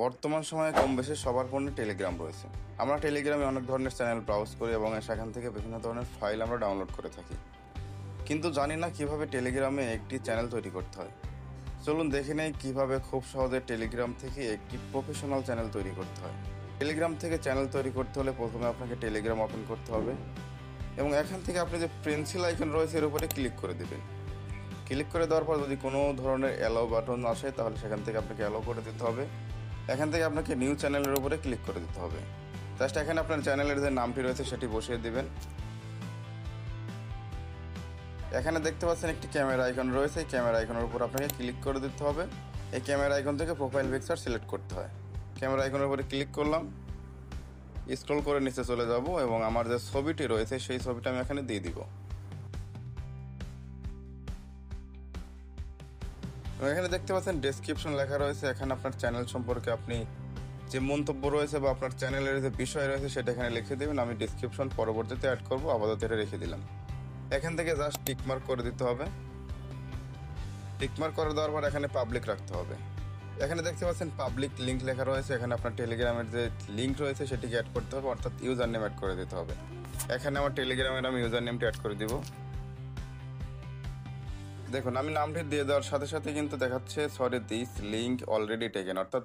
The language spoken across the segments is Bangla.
বর্তমান সময়ে কম বেশি সবার ফোনে টেলিগ্রাম রয়েছে। আমরা টেলিগ্রামে অনেক ধরনের চ্যানেল ব্রাউজ করি এবং সেখান থেকে বিভিন্ন ধরনের ফাইল আমরা ডাউনলোড করে থাকি, কিন্তু জানি না কিভাবে টেলিগ্রামে একটি চ্যানেল তৈরি করতে হয়। চলুন দেখে নেই কিভাবে খুব সহজে টেলিগ্রাম থেকে একটি প্রফেশনাল চ্যানেল তৈরি করতে হয়। টেলিগ্রাম থেকে চ্যানেল তৈরি করতে হলে প্রথমে আপনাকে টেলিগ্রাম ওপেন করতে হবে এবং এখান থেকে আপনি যে পেন্সিল আইকন রয়েছে এর উপরে ক্লিক করে দেবেন। ক্লিক করে দেওয়ার পর যদি কোনো ধরনের অ্যালাউ বাটন আসে তাহলে সেখান থেকে আপনাকে অ্যালাউ করে দিতে হবে। এখান থেকে আপনাকে নিউ চ্যানেলের উপরে ক্লিক করে দিতে হবে। জাস্ট এখানে আপনার চ্যানেলের যে নামটি রয়েছে সেটি বসিয়ে দিবেন। এখানে দেখতে পাচ্ছেন একটি ক্যামেরা আইকন রয়েছে, এই ক্যামেরা আইকনের উপর আপনাকে ক্লিক করে দিতে হবে। এই ক্যামেরা আইকন থেকে প্রোফাইল পিকচার সিলেক্ট করতে হয়। ক্যামেরা আইকনের উপরে ক্লিক করলাম, স্ক্রল করে নিচে চলে যাব এবং আমার যে ছবিটি রয়েছে সেই ছবিটা আমি এখানে দিয়ে দিব। এখানে দেখতে পাচ্ছেন ডেসক্রিপশন লেখা রয়েছে, এখানে আপনার চ্যানেল সম্পর্কে আপনি যে মন্তব্য রয়েছে বা আপনার চ্যানেলের যে বিষয় রয়েছে সেটা এখানে লিখে দেবেন। আমি ডেসক্রিপশন পরবর্তীতে অ্যাড করব, আপাতত এটা রেখে দিলাম। এখান থেকে জাস্ট টিকমার্ক করে দিতে হবে। টিকমার্ক করে দেওয়ার পর এখানে পাবলিক রাখতে হবে। এখানে দেখতে পাচ্ছেন পাবলিক লিঙ্ক লেখা রয়েছে, এখানে আপনার টেলিগ্রামের যে লিঙ্ক রয়েছে সেটিকে অ্যাড করতে হবে, অর্থাৎ ইউজার নেম অ্যাড করে দিতে হবে। এখানে আমার টেলিগ্রামের আমি ইউজার নেমটি অ্যাড করে দিব। দেখুন আমি নামটি দিয়ে দেওয়ার সাথে সাথে কিন্তু দেখাচ্ছে sorry this link already taken, অর্থাৎ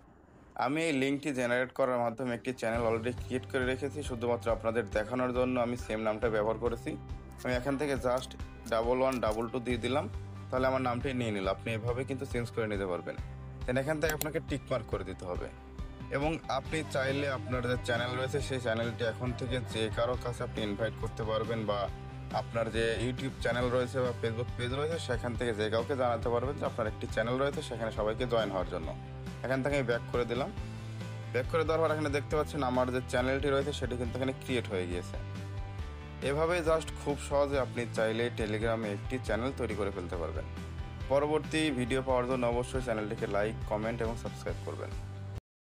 আমি এই লিঙ্কটি জেনারেট করার মাধ্যমে একটি চ্যানেল অলরেডি ক্রিয়েট করে রেখেছি। শুধুমাত্র আপনাদের দেখানোর জন্য আমি সেম নামটা ব্যবহার করেছি। আমি এখান থেকে জাস্ট 1122 দিয়ে দিলাম, তাহলে আমার নামটি নিয়ে নিল। আপনি এভাবে কিন্তু চেঞ্জ করে নিতে পারবেন। দেন এখান থেকে আপনাকে টিকমার্ক করে দিতে হবে এবং আপনি চাইলে আপনার যে চ্যানেল রয়েছে সেই চ্যানেলটি এখন থেকে যে কারো কাছে আপনি ইনভাইট করতে পারবেন, বা আপনার যে ইউটিউব চ্যানেল রয়েছে বা ফেসবুক পেজ রয়েছে সেখান থেকে যে কাউকে জানাতে পারবেন যে আপনার একটি চ্যানেল রয়েছে, সেখানে সবাইকে জয়েন হওয়ার জন্য। এখান থেকে আমি ব্যাক করে দিলাম। ব্যাক করে দেওয়ার পর এখানে দেখতে পাচ্ছেন আমার যে চ্যানেলটি রয়েছে সেটি কিন্তু এখানে ক্রিয়েট হয়ে গিয়েছে। এভাবে জাস্ট খুব সহজে আপনি চাইলে টেলিগ্রামে একটি চ্যানেল তৈরি করে ফেলতে পারবেন। পরবর্তী ভিডিও পাওয়ার জন্য অবশ্যই চ্যানেলটিকে লাইক, কমেন্ট এবং সাবস্ক্রাইব করবেন।